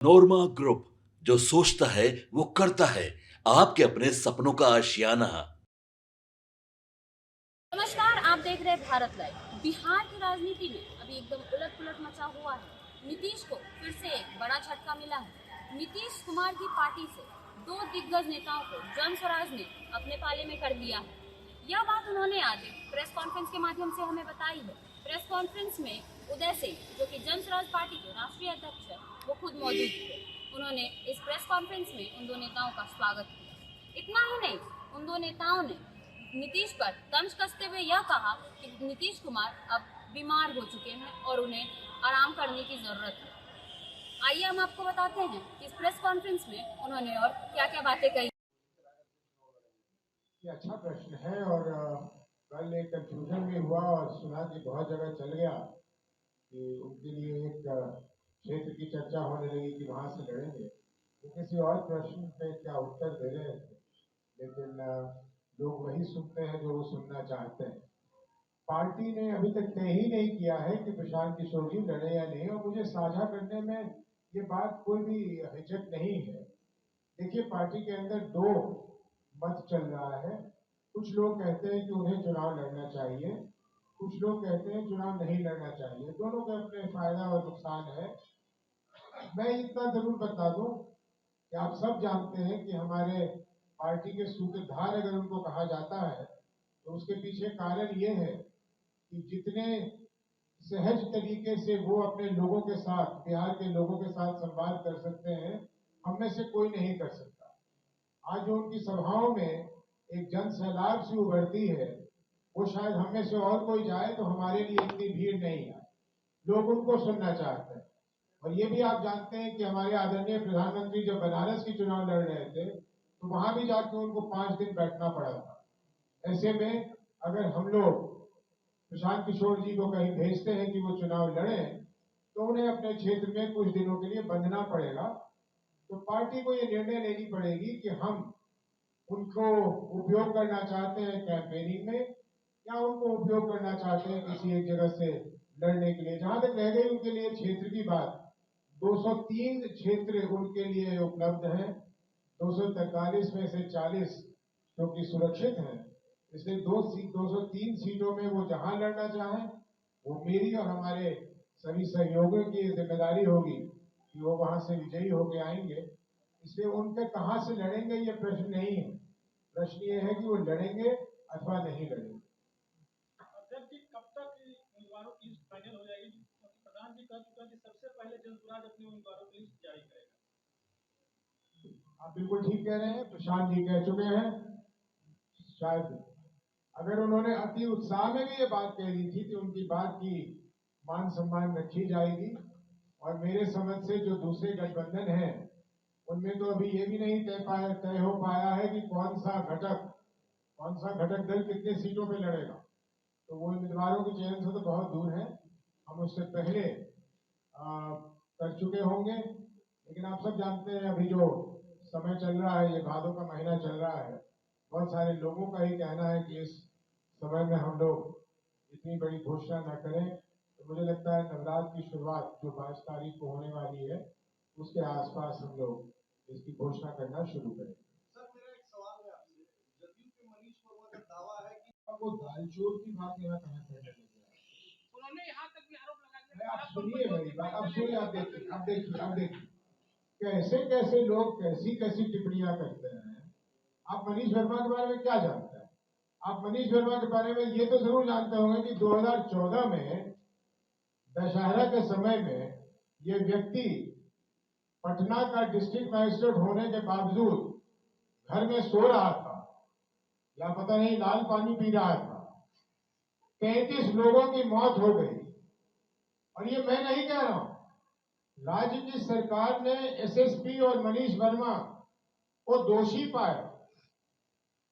नोरमा group, जो सोचता है वो करता है। आपके अपने सपनों का आशियाना। नमस्कार, आप देख रहे हैं भारत लाइव। बिहार की राजनीति में अभी एकदम उलट पुलट मचा हुआ है। नीतीश को फिर से एक बड़ा झटका मिला है। नीतीश कुमार की पार्टी से दो दिग्गज नेताओं को जन स्वराज ने अपने पाले में कर लिया है। यह बात उन्होंने आज एक प्रेस कॉन्फ्रेंस के माध्यम से हमें बताई है। प्रेस कॉन्फ्रेंस में उदय सिंह, जो कि जन स्वराज पार्टी के राष्ट्रीय अध्यक्ष है, वो खुद मौजूद थे। उन्होंने इस प्रेस कॉन्फ्रेंस में उन दो नेताओं का स्वागत किया। इतना ही नहीं, उन दो नेताओं ने नीतीश पर तंज कसते हुए यह कहा कि नीतीश कुमार अब बीमार हो चुके हैं और उन्हें आराम करने की जरूरत है। आइए हम आपको बताते हैं कि इस प्रेस कॉन्फ्रेंस में उन्होंने और क्या क्या बातें कही। ये अच्छा प्रश्न है और कल एक कंफ्यूजन भी हुआ और सुना कि बहुत जगह चल गया कि उनके लिए एक क्षेत्र की चर्चा होने लगी कि वहां से लड़ेंगे। वो किसी और प्रश्न पे क्या उत्तर दे रहे थे, लेकिन लोग वही सुनते हैं जो वो सुनना चाहते हैं। पार्टी ने अभी तक तय ही नहीं किया है कि प्रशांत किशोर जी लड़े या नहीं, और मुझे साझा करने में ये बात कोई भी हिचक नहीं है। देखिए, पार्टी के अंदर दो मत चल रहा है। कुछ लोग कहते हैं कि उन्हें चुनाव लड़ना चाहिए, कुछ लोग कहते हैं चुनाव नहीं लड़ना चाहिए। दोनों के अपने फायदा और नुकसान है। मैं इतना जरूर बता दूं कि आप सब जानते हैं कि हमारे पार्टी के सूत्रधार अगर उनको कहा जाता है तो उसके पीछे कारण ये है कि जितने सहज तरीके से वो अपने लोगों के साथ, बिहार के लोगों के साथ संवाद कर सकते हैं, हम में से कोई नहीं कर सकता। आज जो उनकी सभाओं में एक जन सैलाब सी उभरती है, वो शायद हम में से और कोई जाए तो हमारे लिए इतनी भीड़ नहीं है। लोग उनको सुनना चाहते हैं। और ये भी आप जानते हैं कि हमारे आदरणीय प्रधानमंत्री जब बनारस की चुनाव लड़ रहे थे तो वहां भी जाकर उनको 5 दिन बैठना पड़ा था। ऐसे में अगर हम लोग प्रशांत किशोर जी को कहीं भेजते हैं कि वो चुनाव लड़े, तो उन्हें अपने क्षेत्र में कुछ दिनों के लिए बंधना पड़ेगा। तो पार्टी को ये निर्णय लेनी पड़ेगी कि हम उनको उपयोग करना चाहते हैं कैंपेनिंग में, या उनको उपयोग करना चाहते हैं किसी एक जगह से लड़ने के लिए। जहां तक रह गई उनके लिए क्षेत्र की बात, 203 क्षेत्र उनके लिए उपलब्ध हैं। 243 में से 40 जो कि सुरक्षित हैं। इसलिए 203 सीटों में वो जहां लड़ना चाहें, वो मेरी और हमारे सभी सहयोगियों की जिम्मेदारी होगी कि वो वहां से विजयी होकर आएंगे। इसलिए उनके कहां से लड़ेंगे ये प्रश्न नहीं है। प्रश्न ये है कि वो लड़ेंगे अथवा नहीं लड़ेंगे। अध्यक्ष जी, कब तक उम्मीदवारों की लिस्ट फाइनल हो जाएगी? क्योंकि प्रधान जी कह चुका कि सबसे पहले जनसुराज अपने उम्मीदवारों की लिस्ट जारी करेगा। आप बिल्कुल ठीक कह रहे हैं, प्रशांत जी कह चुके हैं। शायद अगर उन्होंने अति उत्साह में भी ये बात कह दी थी कि उनकी बात की मान सम्मान रखी जाएगी। और मेरे समझ से जो दूसरे गठबंधन है उनमें तो अभी ये भी नहीं तय हो पाया है कि कौन सा घटक दल कितने सीटों पे लड़ेगा। तो वो उम्मीदवारों के चयन से तो बहुत दूर है। हम उससे पहले कर चुके होंगे। लेकिन आप सब जानते हैं अभी जो समय चल रहा है, ये भादों का महीना चल रहा है, बहुत सारे लोगों का ही कहना है कि इस समय में हम लोग इतनी बड़ी घोषणा न करें। तो मुझे लगता है नवरात्र की शुरुआत जो 22 तारीख को होने वाली है, उसके आसपास हम लोग इसकी घोषणा करना शुरू करें। सर, मेरा एक सवाल है आपसे। जदयू के मनीष वर्मा का दावा है कि वो दालचोर की बात यहाँ कहाँ करने लगे हैं? उन्होंने यहाँ तक भी आरोप लगाया। आप सुनिए मेरी बात, अब सुनिए, आप देखिए कैसे कैसे लोग कैसी कैसी टिप्पणियां करते हैं। आप मनीष वर्मा के बारे में क्या जानते हैं? आप मनीष वर्मा के बारे में ये तो जरूर जानते होंगे कि 2014 में दशहरा के समय में ये व्यक्ति पटना का डिस्ट्रिक्ट मजिस्ट्रेट होने के बावजूद घर में सो रहा था, या पता नहीं लाल पानी पी रहा था। 33 लोगों की मौत हो गई। और ये मैं नहीं कह रहा हूं, राज्य की सरकार ने एसएसपी और मनीष वर्मा को दोषी पाया।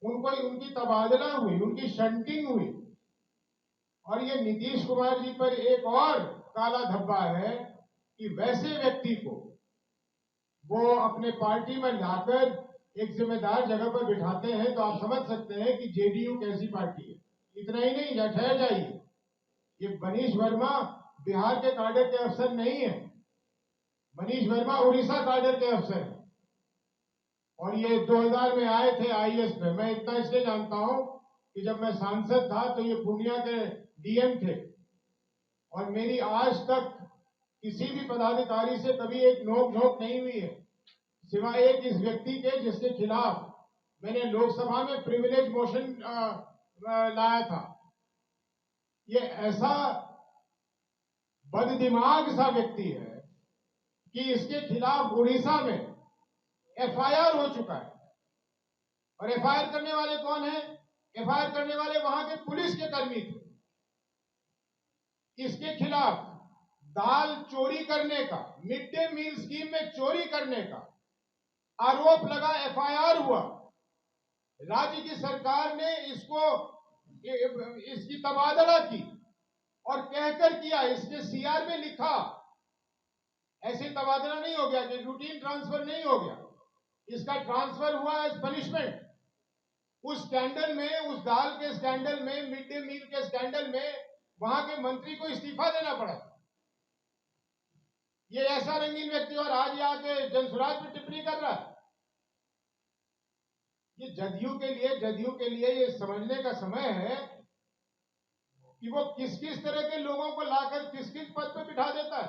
उनको उनकी तबादला हुई, उनकी शंटिंग हुई। और ये नीतीश कुमार जी पर एक और काला धब्बा है कि वैसे व्यक्ति को वो अपने पार्टी में लाकर एक जिम्मेदार जगह पर बिठाते हैं। तो आप समझ सकते हैं कि जेडीयू कैसी पार्टी है। इतना ही नहीं, या ठहर जाइए, ये मनीष वर्मा बिहार के काडर के अफसर नहीं है। मनीष वर्मा उड़ीसा कैडर के अफसर हैं और ये 2000 में आए थे आईएएस में। मैं इतना इसलिए जानता हूं कि जब मैं सांसद था तो ये पूर्णिया के डीएम थे और मेरी आज तक किसी भी पदाधिकारी से कभी एक नोक झोंक नहीं हुई है, सिवाय एक इस व्यक्ति के जिसके खिलाफ मैंने लोकसभा में प्रिविलेज मोशन लाया था। ये ऐसा बददिमाग सा व्यक्ति है कि इसके खिलाफ उड़ीसा में एफआईआर हो चुका है। और एफआईआर करने वाले कौन है? एफआईआर करने वाले वहां के पुलिस के कर्मी थे। इसके खिलाफ दाल चोरी करने का, मिड डे मील स्कीम में चोरी करने का आरोप लगा, एफआईआर हुआ। राज्य की सरकार ने इसकी तबादला की और कहकर किया, इसके सीआर में लिखा। ऐसे तबादला नहीं हो गया कि रूटीन ट्रांसफर नहीं हो गया, इसका ट्रांसफर हुआ एज पनिशमेंट। उस स्कैंडल में, उस दाल के स्कैंडल में, मिड डे मील के स्कैंडल में वहां के मंत्री को इस्तीफा देना पड़ा। ये ऐसा रंगीन व्यक्ति और आज ये आके जनसुराज पर टिप्पणी कर रहा है। ये जदयू के लिए ये समझने का समय है कि वो किस किस तरह के लोगों को लाकर किस किस पद पे बिठा देता है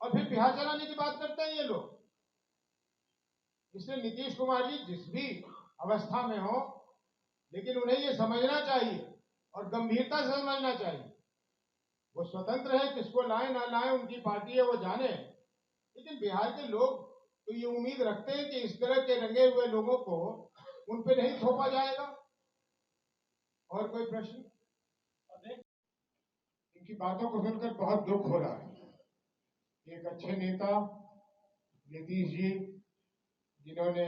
और फिर बिहार चलाने की बात करते हैं ये लोग। इसलिए नीतीश कुमार जी जिस भी अवस्था में हो, लेकिन उन्हें ये समझना चाहिए और गंभीरता से समझना चाहिए। वो स्वतंत्र है, किसको लाए ना लाए उनकी पार्टी है, वो जाने। लेकिन बिहार के लोग तो ये उम्मीद रखते हैं कि इस तरह के रंगे हुए लोगों को उन पे नहीं थोपा जाएगा। और कोई प्रश्न? इनकी बातों को सुनकर बहुत दुख हो रहा है। एक अच्छे नेता नीतीश जी, जिन्होंने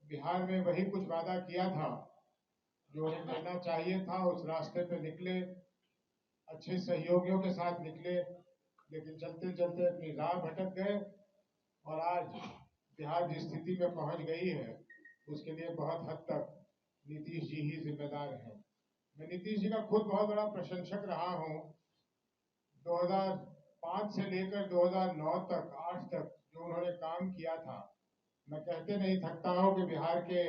बिहार में वही कुछ वादा किया था जो उन्हें करना चाहिए था, उस रास्ते पे निकले, अच्छे सहयोगियों के साथ निकले, लेकिन चलते चलते अपनी राह भटक गए और आज बिहार जिस स्थिति में पहुंच गई है उसके लिए बहुत हद तक नीतीश जी ही जिम्मेदार हैं। मैं नीतीश जी का खुद बहुत बड़ा प्रशंसक रहा हूं। 2005 से लेकर 2009 तक, 8 तक जो उन्होंने काम किया था, मैं कहते नहीं थकता हूं कि बिहार के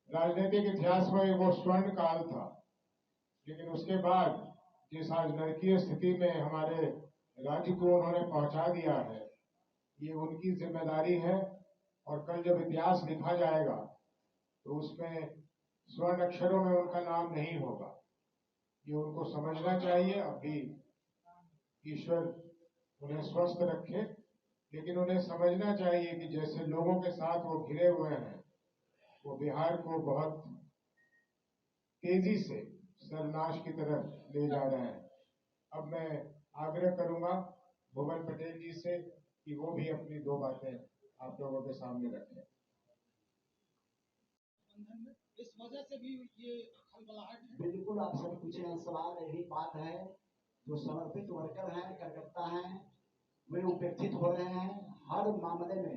राजनीतिक इतिहास में वो स्वर्ण काल था। लेकिन उसके बाद जिस आज नरकीय स्थिति में हमारे राज्य को उन्होंने पहुंचा दिया है, ये उनकी जिम्मेदारी है। और कल जब इतिहास लिखा जाएगा तो उसमें स्वर्ण अक्षरों में उनका नाम नहीं होगा। ये उनको समझना चाहिए। अभी ईश्वर उन्हें स्वस्थ रखे, लेकिन उन्हें समझना चाहिए कि जैसे लोगों के साथ वो घिरे हुए हैं, वो बिहार को बहुत तेजी से सर्वनाश की तरफ ले जा रहे हैं। अब मैं आग्रह करूंगा भुवन पटेल जी से कि वो भी अपनी 2 बातें आप लोगों के सामने रखें। इस वजह से भी ये खलबलाहट है। बिल्कुल आप सब पूछे हैं सवाल, यही बात है। जो समर्पित वर्कर हैं, कार्यकर्ता हैं, वे उपेक्षित हो रहे हैं हर मामले में,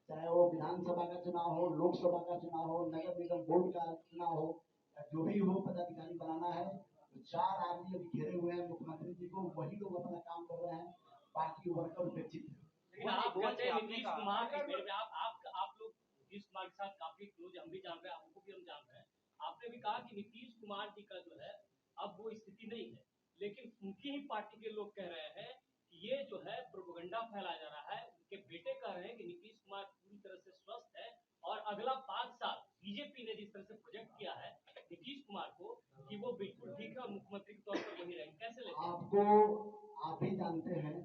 चाहे वो विधानसभा का चुनाव हो, लोकसभा का चुनाव हो, नगर निगम बोर्ड का चुनाव हो, या जो भी हो पदाधिकारी बनाना है। तो 4 आदमी अभी घेरे हुए हैं मुख्यमंत्री जी को, वही लोग अपना काम कर रहे हैं, बाकी वर्कर उपेक्षित है। लेकिन आप कहते हैं नीतीश कुमार के बारे में आप लोग नीतीश कुमार के साथ काफी क्लोज, हम भी जान रहे हैं, आपको भी हम जान रहे हैं। आपने भी कहा कि नीतीश कुमार जी का जो है अब वो स्थिति नहीं है, लेकिन उनकी ही पार्टी के लोग कह रहे हैं कि ये जो है प्रोपेगेंडा फैलाया जा रहा है। उनके बेटे कह रहे हैं कि नीतीश कुमार पूरी तरह से स्वस्थ है और अगला 5 साल बीजेपी ने जिस तरह से प्रोजेक्ट किया है नीतीश कुमार को कि वो बिल्कुल ठीक है और मुख्यमंत्री के तौर पर वही रहेंगे, कैसे लेते आपको आप ही जानते हैं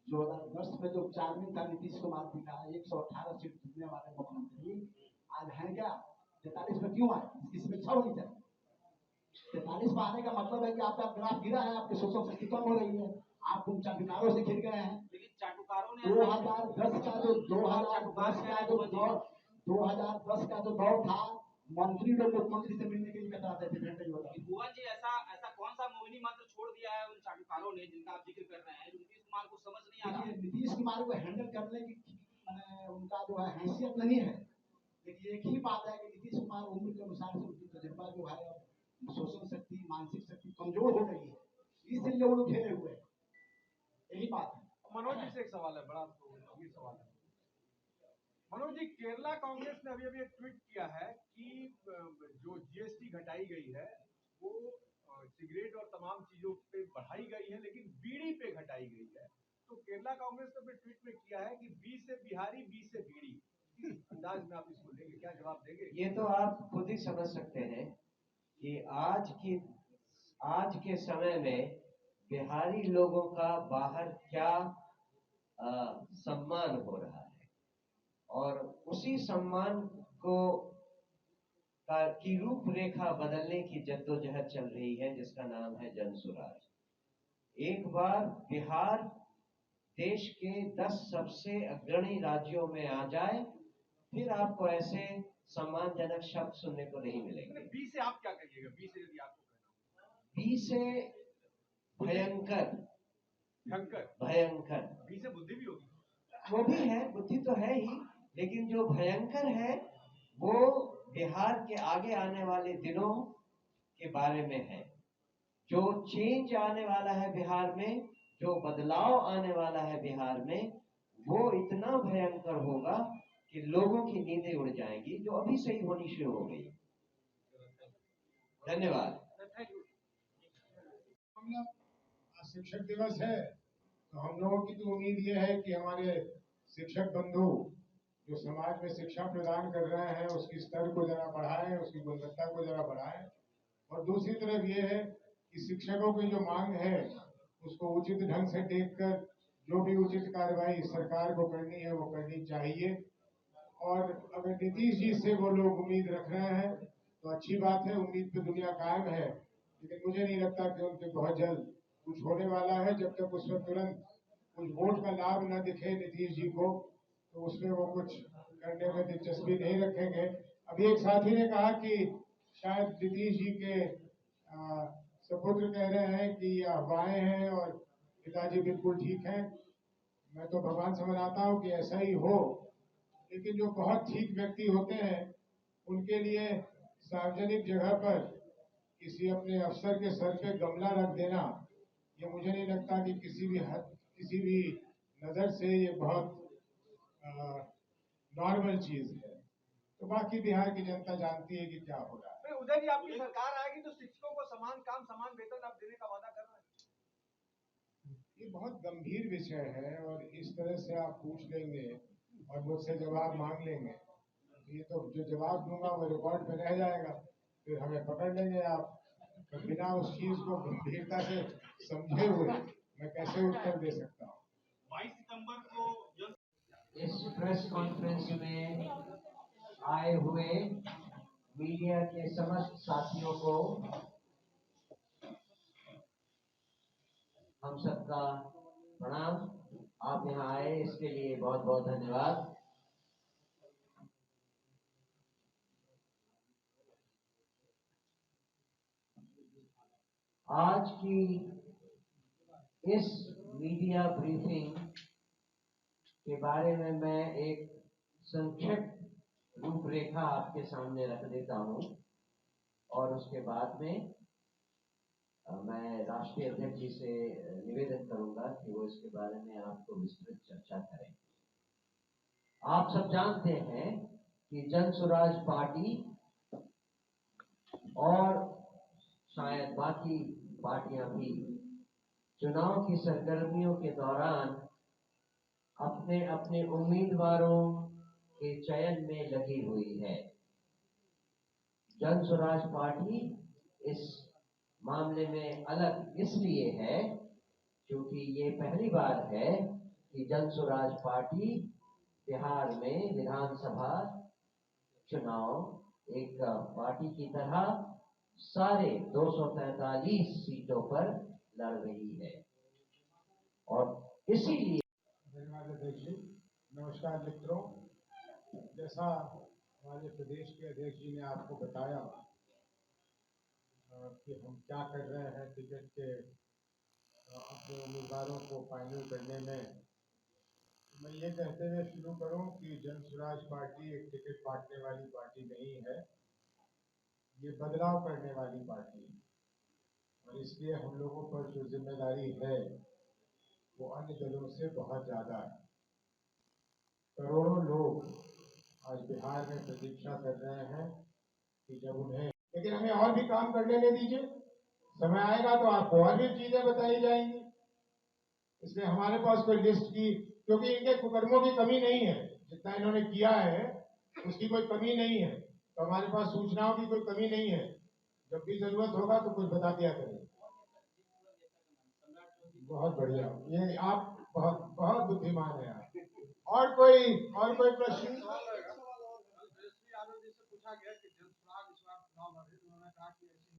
2010 में जो चार्जिंग था नीतीश कुमार जी का 118 सीट जीतने वाले मुख्यमंत्री, आज है क्या 43 में क्यों आए? इसकी समीक्षा होनी चाहिए। 43 में आने का मतलब है कि आपका ग्राफ गिरा है, आपकी शोषण शक्ति कम हो रही है, आप उन चाटुकारों से घिर गए हैं। लेकिन चाटुकारों ने 2010 का जो 2010 का जो दौर था, मंत्री लोग मुख्यमंत्री से मिलने के लिए कतराते थे। भुवन जी, ऐसा कौन सा मोहिनी मंत्र छोड़ दिया है उन चाटुकारों ने जिनका आप जिक्र कर रहे हैं, जो नीतीश कुमार को समझ नहीं आ रहा है? नीतीश कुमार को हैंडल करने की उनका जो है हैसियत नहीं है। लेकिन एक ही बात है कि नीतीश कुमार उम्र के अनुसार से उनकी तजुर्बा जो है, शोषण शक्ति, मानसिक शक्ति कमजोर हो गई है, इसलिए वो लोग घेरे हुए हैं। यही बात है। मनोज जी से एक सवाल है, बड़ा गंभीर सवाल है। मनोज जी, केरला कांग्रेस ने अभी एक ट्वीट किया है कि जो जीएसटी घटाई गई है वो सिगरेट और तमाम चीजों पे बढ़ाई गई है, लेकिन बीड़ी पे घटाई गई है। तो केरला कांग्रेस ने अपने ट्वीट में किया है कि बी से बिहारी, बी से बीड़ी। किस अंदाज में आप इसको लेंगे, क्या जवाब देंगे? ये तो आप खुद ही समझ सकते हैं कि आज के समय में बिहारी लोगों का बाहर क्या सम्मान हो रहा है, और उसी सम्मान को की रूपरेखा बदलने की जद्दोजहद चल रही है, जिसका नाम है जनसुराज। एक बार बिहार देश के 10 सबसे अग्रणी राज्यों में आ जाए, फिर आपको ऐसे सम्मानजनक शब्द सुनने को नहीं मिलेंगे। बी से आप क्या कहिएगा? बी से यदि आपको कहना हो। बी से भयंकर। भयंकर। बी से बुद्धि भी होगी। वो भी है, बुद्धि तो है ही, लेकिन जो भयंकर है वो बिहार के आगे आने वाले दिनों के बारे में है। जो चेंज आने वाला है बिहार में, जो बदलाव आने वाला है बिहार में, वो इतना भयंकर होगा कि लोगों की नींदें उड़ जाएंगी, जो अभी से ही होनी शुरू हो गई। धन्यवाद। आज शिक्षक दिवस है, तो हम लोगों की तो उम्मीद ये है कि हमारे शिक्षक बंधु जो समाज में शिक्षा प्रदान कर रहे हैं उसकी स्तर को जरा बढ़ाएं, उसकी गुणवत्ता को जरा बढ़ाएं। और दूसरी तरफ ये है कि शिक्षकों की जो मांग है उसको उचित ढंग से देखकर जो भी उचित कार्रवाई सरकार को करनी है वो करनी चाहिए। और अगर नीतीश जी से वो लोग उम्मीद रख रहे हैं तो अच्छी बात है, उम्मीद पे दुनिया कायम है, लेकिन मुझे नहीं लगता कि उनके बहुत जल्द कुछ होने वाला है। जब तक उसमें तुरंत कुछ वोट का लाभ न दिखे नीतीश जी को, तो उसमें वो कुछ करने में दिलचस्पी नहीं रखेंगे। अभी एक साथी ने कहा कि शायद नीतीश जी के सपुत्र कह रहे हैं कि ये अफवाहें हैं और पिताजी बिल्कुल ठीक हैं। मैं तो भगवान से मनाता हूँ कि ऐसा ही हो, लेकिन जो बहुत ठीक व्यक्ति होते हैं उनके लिए सार्वजनिक जगह पर किसी अपने अफसर के सर पे गमला रख देना, ये मुझे नहीं लगता कि किसी भी नजर से ये बहुत नॉर्मल चीज है। तो बाकी बिहार की जनता जानती है कि क्या हो रहा है। उदय जी, आपकी सरकार आएगी तो शिक्षकों को समान काम समान वेतन आप देने का वादा कर रहे हैं। ये बहुत गंभीर विषय है और इस तरह से आप पूछ लेंगे और मुझसे जवाब मांग लेंगे, ये तो जो जवाब दूंगा वो रिकॉर्ड पे रह जाएगा, फिर हमें पकड़ लेंगे आप। तो बिना उस चीज को गंभीरता से समझे हुए मैं कैसे उत्तर दे सकता हूँ। 22 सितंबर को इस प्रेस कॉन्फ्रेंस में आए हुए मीडिया के समस्त साथियों को हम सबका प्रणाम। आप यहाँ आए इसके लिए बहुत बहुत धन्यवाद। आज की इस मीडिया ब्रीफिंग के बारे में मैं एक संक्षिप्त रूपरेखा आपके सामने रख देता हूं, और उसके बाद में मैं राष्ट्रीय अध्यक्ष जी से निवेदन करूंगा कि वो इसके बारे में आपको विस्तृत चर्चा करें। आप सब जानते हैं कि जनसुराज पार्टी और शायद बाकी पार्टियां भी चुनाव की सरगर्मियों के दौरान अपने अपने उम्मीदवारों के चयन में लगी हुई है। जनसुराज पार्टी इस मामले में अलग इसलिए है क्योंकि ये पहली बार है कि जनसुराज पार्टी बिहार में विधानसभा चुनाव एक पार्टी की तरह सारे 243 सीटों पर लड़ रही है, और इसीलिए। धन्यवाद अध्यक्ष जी। नमस्कार मित्रों, जैसा हमारे प्रदेश के अध्यक्ष जी ने आपको बताया कि हम क्या कर रहे हैं टिकट के अपने उम्मीदवारों को फाइनल करने में, मैं ये कहते हुए शुरू करूं कि जनसुराज पार्टी एक टिकट बांटने वाली पार्टी नहीं है, ये बदलाव करने वाली पार्टी है। और इसलिए हम लोगों पर जो जिम्मेदारी है वो अन्य दलों से बहुत ज्यादा है। करोड़ों लोग आज बिहार में प्रतीक्षा कर रहे हैं कि जब उन्हें, लेकिन हमें और भी काम करने ले दीजिए, समय आएगा तो आपको और भी चीजें बताई जाएंगी। इसलिए हमारे पास कोई लिस्ट की, क्योंकि इनके कुकर्मों की कमी नहीं है, जितना इन्होंने किया है उसकी कोई कमी नहीं है, तो हमारे पास सूचनाओं की कोई कमी नहीं है। जब भी जरूरत होगा तो कुछ बता दिया करें। बहुत बढ़िया, ये आप बहुत बहुत बुद्धिमान है आप। और कोई प्रश्न? तेजस्वी यादव जी से पूछा गया कि जनसुराग इस बार चुनाव लड़े, तो उन्होंने कहा कि ऐसी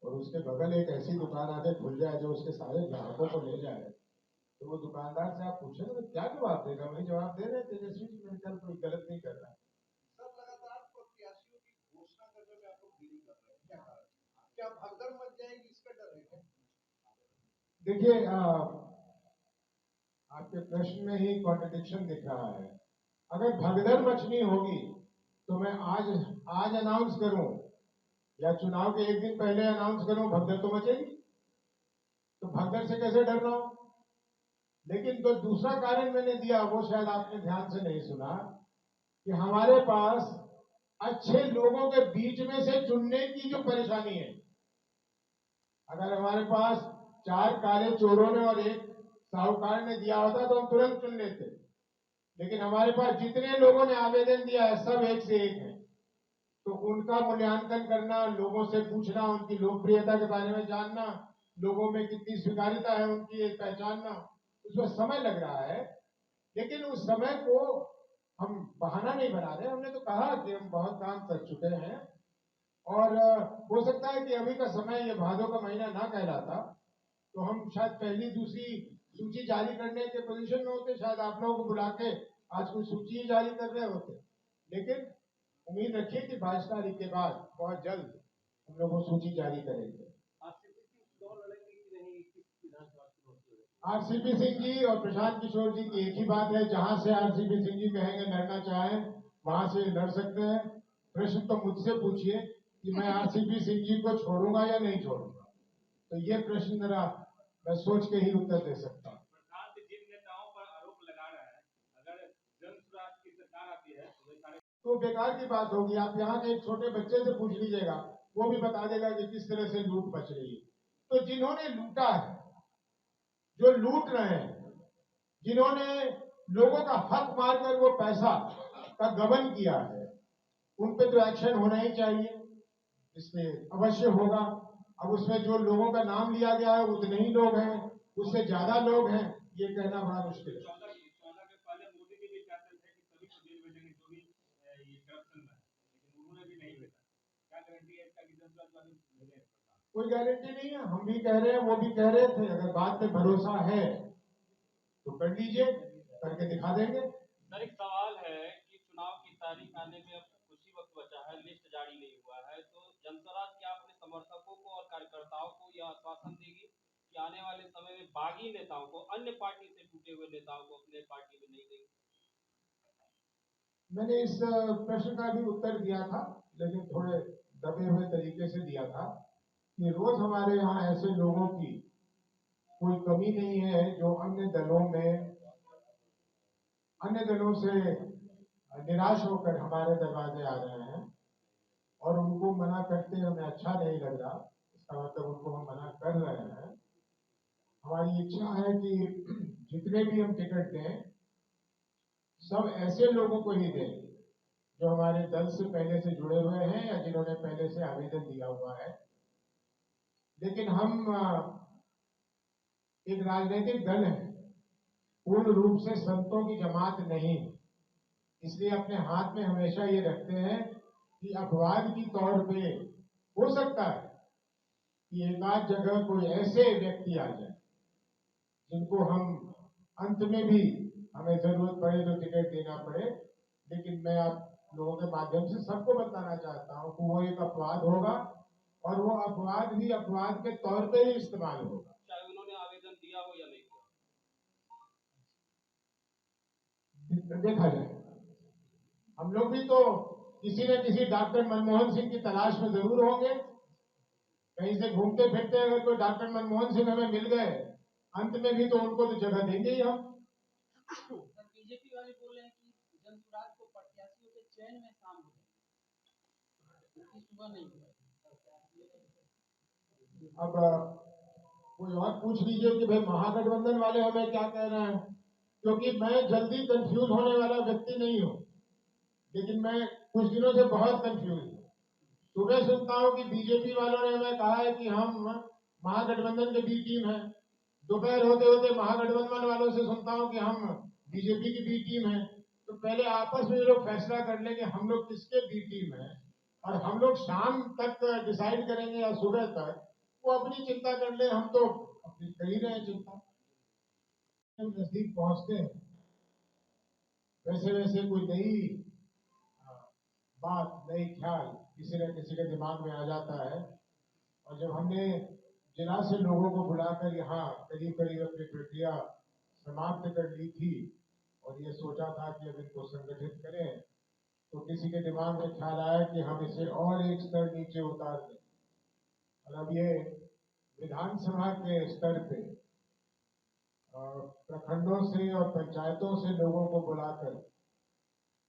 और उसके बगल एक ऐसी दुकान आके खुल जाए जो उसके सारे ग्राहकों को ले जाए, तो वो दुकानदार से आप पूछे तो क्या जवाब देगा? वही जवाब दे रहे तेजस्वी जी, मेरे ख्याल कोई गलत नहीं कर रहा है। सब लगातार प्रत्याशियों की घोषणा करने में आप लोग देरी कर रहे हैं, क्या कारण? क्या भगदड़ मच जाएगी, इसका डर है क्या? देखिए, आपके प्रश्न में ही कॉन्ट्रडिक्शन दिख रहा है। अगर भगदड़ मचनी होगी तो मैं आज अनाउंस करूं या चुनाव के एक दिन पहले अनाउंस करूं, भगदड़ तो मचेगी। तो भगदड़ से कैसे डरना हो? लेकिन तो दूसरा कारण मैंने दिया, वो शायद आपने ध्यान से नहीं सुना, कि हमारे पास अच्छे लोगों के बीच में से चुनने की जो परेशानी है। अगर हमारे पास 4 काले चोरों ने और एक साहूकार ने दिया होता तो हम तुरंत चुन लेते, लेकिन हमारे पास जितने लोगों ने आवेदन दिया है सब एक से एक है, तो उनका मूल्यांकन करना, लोगों से पूछना, उनकी लोकप्रियता के बारे में जानना, लोगों में कितनी स्वीकार्यता है उनकी पहचानना, उसमें समय लग रहा है। लेकिन उस समय को हम बहाना नहीं बना रहे। हमने तो कहा कि हम बहुत काम कर चुके हैं, और हो सकता है कि अभी का समय, ये भादों का महीना ना कहलाता तो हम शायद पहली दूसरी सूची जारी करने के पोजीशन में होते, शायद आप लोगों को बुला के आज कुछ सूची जारी कर रहे होते। लेकिन उम्मीद रखिए कि 22 तारीख के बाद बहुत जल्द हम लोग वो सूची जारी करेंगे। आरसीपी सिंह जी और प्रशांत किशोर जी की एक ही बात है, जहां से आरसीपी सिंह जी कहेंगे लड़ना चाहें वहां से लड़ सकते हैं। प्रश्न तो मुझसे पूछिए कि मैं आरसीपी सिंह जी को छोड़ूंगा या नहीं छोड़ूंगा, तो ये प्रश्न जरा मैं सोच के ही उत्तर दे सकता हूँ। प्रशांत जिन नेताओं पर आरोप लगा रहा है, अगर जनसुराज की सरकार आती है तो वे सारे तो बेकार की बात होगी। आप यहाँ के एक छोटे बच्चे से पूछ लीजिएगा, वो भी बता देगा कि किस तरह से लूट मच रही है। तो जिन्होंने लूटा है, जो लूट रहे हैं, जिन्होंने लोगों का हक मारकर वो पैसा का गबन किया है, उन पे तो एक्शन होना ही चाहिए, इसलिए अवश्य होगा। अब उसमें जो लोगों का नाम लिया गया है उतने ही लोग हैं, उससे ज्यादा लोग हैं, ये कहना बड़ा मुश्किल है। 14 के पहले मोदी जी भी चाहते थे कि सभी को जेल भेजेंगे जो भी ये करप्शन में है, लेकिन उन्होंने भी नहीं भेजा। क्या गारंटी है इसका कि जनसुराज वाले भेजेंगे? कोई गारंटी नहीं है, हम भी कह रहे हैं, वो भी कह रहे थे। अगर बात में भरोसा है तो कर लीजिए, करके दिखा देंगे। सर एक सवाल है कि चुनाव की तारीख आने में अब कुछ ही वक्त बचा है, लिस्ट जारी नहीं हुआ है, तो जनसुराज क्या अपने समर्थकों को और कार्यकर्ताओं को यह आश्वासन देगी कि आने वाले समय में बागी नेताओं को, अन्य पार्टी से टूटे हुए नेताओं को अपने पार्टी में नहीं देगी? मैंने इस प्रश्न का भी उत्तर दिया था, लेकिन थोड़े दबे हुए तरीके से दिया था कि रोज हमारे यहाँ ऐसे लोगों की कोई कमी नहीं है जो अन्य दलों से निराश होकर हमारे दरवाजे आ रहे हैं, और उनको मना करते हमें अच्छा नहीं लग रहा। इसका मतलब उनको हम मना कर रहे हैं। हमारी इच्छा है कि जितने भी हम टिकट दें, सब ऐसे लोगों को ही दें जो हमारे दल से पहले से जुड़े हुए हैं या जिन्होंने पहले से आवेदन दिया हुआ है। लेकिन हम एक राजनीतिक दल है, पूर्ण रूप से संतों की जमात नहीं, इसलिए अपने हाथ में हमेशा ये रखते हैं कि अपवाद की तौर पे हो सकता है कि एक आध जगह कोई ऐसे व्यक्ति आ जाए जिनको हम अंत में भी हमें जरूरत पड़े तो टिकट देना पड़े। लेकिन मैं आप लोगों के माध्यम से सबको बताना चाहता हूं कि वो एक अपवाद होगा, और वो अपवाद भी अपवाद के तौर पे ही इस्तेमाल होगा, चाहे उन्होंने आवेदन दिया हो या नहीं दिया। देखा जाए। हम लोग भी तो किसी न किसी डॉक्टर मनमोहन सिंह की तलाश में जरूर होंगे। कहीं से घूमते फिरते अगर कोई डॉक्टर मनमोहन सिंह हमें मिल गए अंत में भी तो उनको तो जगह देंगे ही हम। बीजेपी वाले बोल रहे हैं कि जनसुराज को प्रत्याशियों के चयन में शामिल हो सुबह नहीं हुआ। अब कोई और पूछ लीजिए कि भाई महागठबंधन वाले हमें क्या कह रहे हैं, क्योंकि मैं जल्दी कंफ्यूज होने वाला व्यक्ति नहीं हूं, लेकिन मैं कुछ दिनों से बहुत कंफ्यूज हूं। सुबह सुनता हूं कि बीजेपी वालों ने हमें कहा है कि हम महागठबंधन के बी टीम है, दोपहर होते होते महागठबंधन वालों से सुनता हूं कि हम बीजेपी की बी टीम है। तो पहले आपस में ये लोग फैसला कर लें कि हम लोग किसके बी टीम है, और हम लोग शाम तक डिसाइड करेंगे या सुबह तक, वो अपनी चिंता कर ले, हम तो अपनी कर ही रहे हैं चिंता। नजदीक पहुंचते हैं वैसे वैसे कोई नई बात, नई ख्याल किसी न किसी के दिमाग में आ जाता है। और जब हमने जिला से लोगों को बुलाकर यहाँ करीब करीब अपनी प्रक्रिया समाप्त कर ली थी और ये सोचा था कि अब इनको संगठित करें, तो किसी के दिमाग में ख्याल आया कि हम इसे और एक स्तर नीचे उतार दें, और अब ये विधानसभा के स्तर पे प्रखंडों से और पंचायतों से लोगों को बुलाकर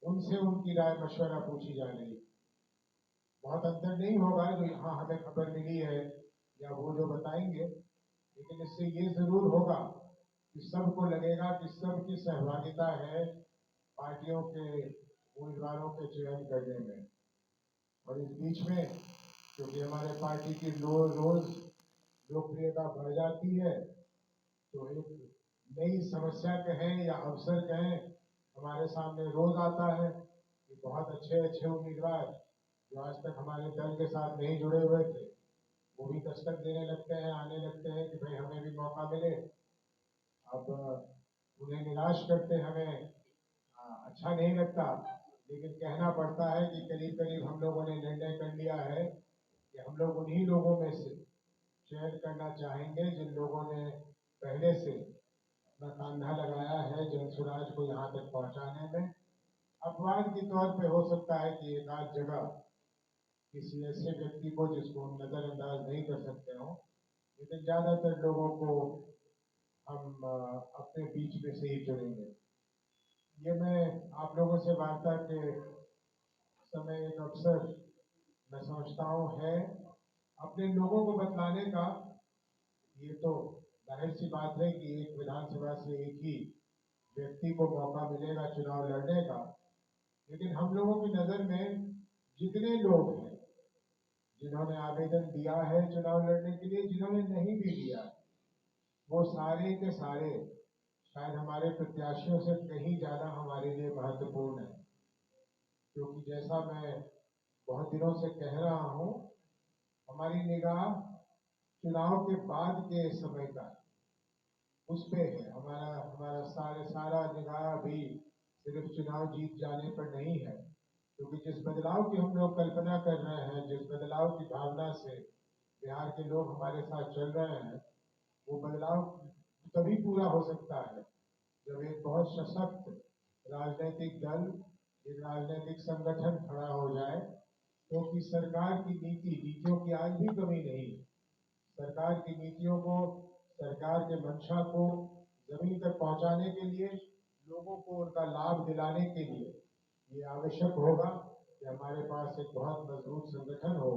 उनसे उनकी राय मशवरा पूछी जा रही है। बहुत अंतर नहीं होगा जो यहाँ हमें खबर मिली है या वो जो बताएंगे, लेकिन इससे ये जरूर होगा कि सबको लगेगा कि सबकी सहभागिता है पार्टियों के उम्मीदवारों के चयन करने में। और इस बीच में क्योंकि हमारे पार्टी की रोज लोकप्रियता बढ़ जाती है, तो एक नई समस्या कहें या अवसर कहें हमारे सामने रोज आता है कि बहुत अच्छे अच्छे उम्मीदवार जो आज तक हमारे दल के साथ नहीं जुड़े हुए थे, वो भी दस्तक देने लगते हैं, आने लगते हैं कि भाई हमें भी मौका मिले। अब उन्हें निराश करते हमें अच्छा नहीं लगता, लेकिन कहना पड़ता है कि करीब करीब हम लोगों ने निर्णय कर लिया है कि हम लोग उन्हीं लोगों में से चयन करना चाहेंगे जिन लोगों ने पहले से अपना कंधा लगाया है जनसुराज को यहाँ तक पहुँचाने में। अपवाद के तौर पे हो सकता है कि एक आध जगह किसी ऐसे व्यक्ति को जिसको हम नजरअंदाज नहीं कर सकते हो, लेकिन ज्यादातर लोगों को हम अपने बीच में से ही चुनेंगे। ये मैं आप लोगों से वार्ता के समय एक अवसर मैं समझता हूँ है अपने लोगों को बतलाने का। ये तो जाहिर सी बात है कि एक विधानसभा से एक ही व्यक्ति को मौका मिलेगा चुनाव लड़ने का, लेकिन हम लोगों की नजर में जितने लोग हैं जिन्होंने आवेदन दिया है चुनाव लड़ने के लिए, जिन्होंने नहीं भी दिया, वो सारे के सारे शायद हमारे प्रत्याशियों से कहीं ज्यादा हमारे लिए महत्वपूर्ण है। क्योंकि जैसा मैं बहुत दिनों से कह रहा हूं, हमारी निगाह चुनाव के बाद के समय का उस पे है। हमारा सारा निगाह भी सिर्फ चुनाव जीत जाने पर नहीं है, क्योंकि जिस बदलाव की हम लोग कल्पना कर रहे हैं, जिस बदलाव की भावना से बिहार के लोग हमारे साथ चल रहे हैं, वो बदलाव तभी पूरा हो सकता है जब एक बहुत सशक्त राजनीतिक दल, एक राजनीतिक संगठन खड़ा हो जाए। क्योंकि सरकार की नीतियों की आज भी कमी नहीं है। सरकार की नीतियों को, सरकार के मंशा को जमीन तक पहुंचाने के लिए, लोगों को उनका लाभ दिलाने के लिए ये आवश्यक होगा कि हमारे पास एक बहुत मजबूत संगठन हो।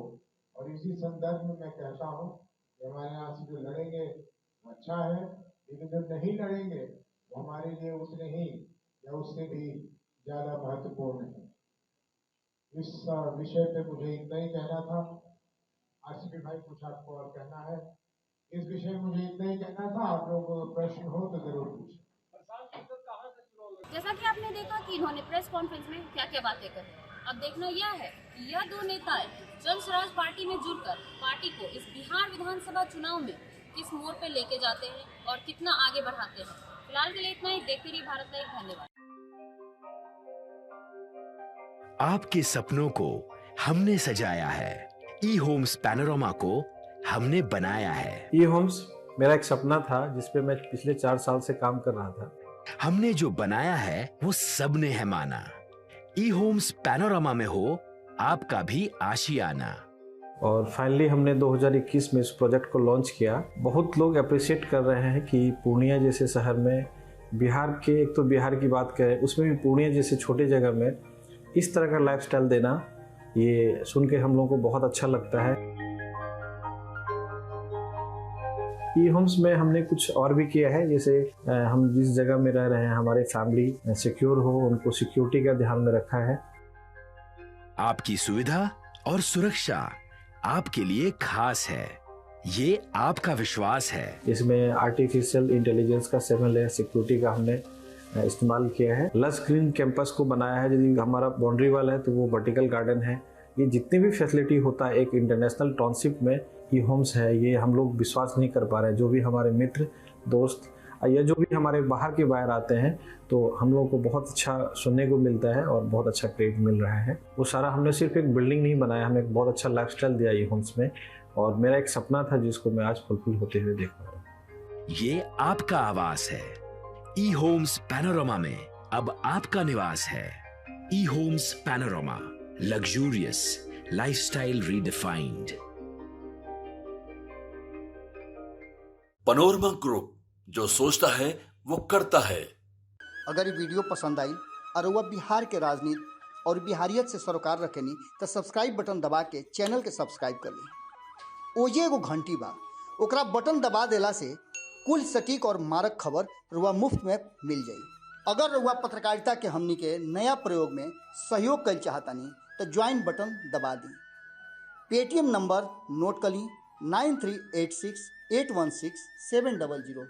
और इसी संदर्भ में मैं कहता हूँ कि हमारे यहाँ से जो लड़ेंगे अच्छा है, लेकिन जो नहीं लड़ेंगे वो हमारे लिए उतने ही या उससे भी ज्यादा महत्वपूर्ण है। इस विषय पे मुझे इतना ही कहना था। आसिफ भाई कुछ आपको और कहना है? इस विषय में मुझे इतना ही कहना था। आप लोग प्रश्न हो तो जरूर पूछें। जैसा कि आपने देखा कि इन्होंने प्रेस कॉन्फ्रेंस में क्या क्या बातें कही। अब देखना यह है कि यह दो नेताएं जनसुराज पार्टी में जुड़कर पार्टी को इस बिहार विधानसभा चुनाव में किस मोड़ पे लेके जाते हैं और कितना आगे बढ़ाते हैं। फिलहाल के लिए इतना ही। देखते रहिए भारत लाइव। धन्यवाद। आपके सपनों को हमने सजाया है, ई होम्स पैनोरामा को हमने बनाया है। ई होम्स मेरा एक सपना था जिस पे मैं पिछले 4 साल से काम कर रहा था। हमने जो बनाया है वो सबने है माना। ई होम्स पैनोरामा में हो आपका भी आशियाना। और फाइनली हमने 2021 में इस प्रोजेक्ट को लॉन्च किया। बहुत लोग अप्रिशिएट कर रहे हैं कि पूर्णिया जैसे शहर में बिहार के, एक तो बिहार की बात करें उसमें भी पूर्णिया जैसे छोटे जगह में इस तरह का लाइफस्टाइल देना, ये सुन के हम लोगों को बहुत अच्छा लगता है। ई होम्स में हमने कुछ और भी किया है, जैसे हम जिस जगह में रह रहे हैं हमारे फैमिली सिक्योर हो, उनको सिक्योरिटी का ध्यान में रखा है। आपकी सुविधा और सुरक्षा आपके लिए खास है, ये आपका विश्वास है। इसमें आर्टिफिशियल इंटेलिजेंस का 7 लेयर सिक्योरिटी का हमने इस्तेमाल किया है। लस ग्रीन कैंपस को बनाया है, यदि हमारा बाउंड्री वाल है तो वो वर्टिकल गार्डन है। ये जितनी भी फैसिलिटी होता है एक इंटरनेशनल टाउनशिप में ई होम्स है, ये हम लोग विश्वास नहीं कर पा रहे हैं। जो भी हमारे मित्र दोस्त या जो भी हमारे बाहर के बाहर आते हैं तो हम लोगों को बहुत अच्छा सुनने को मिलता है और बहुत अच्छा क्रेडिट मिल रहा है। वो सारा हमने सिर्फ एक बिल्डिंग नहीं बनाया, हमें एक बहुत अच्छा लाइफस्टाइल दिया ई होम्स में, और मेरा एक सपना था जिसको मैं आज फुलफिल होते हुए देख रहा हूँ। ये आपका आवास है। ई होम्स पैनोरामा में अब आपका निवास है। E homes Panorama, luxurious lifestyle redefined. Panorama group, जो सोचता है वो करता है। अगर ये वीडियो पसंद आई और वह बिहार के राजनीति और बिहारियत से सरोकार रखेनी तो सब्सक्राइब बटन दबा के चैनल के सब्सक्राइब कर ली। ओजे एगो घंटी बा, ओकरा बटन दबा देला से कुल सटीक और मारक खबर रुआ मुफ्त में मिल जाई। अगर रुआ पत्रकारिता के हमनी के नया प्रयोग में सहयोग कर चाहतानी तो ज्वाइन बटन दबा दी। पेटीएम नंबर नोट कर ली 9386816700।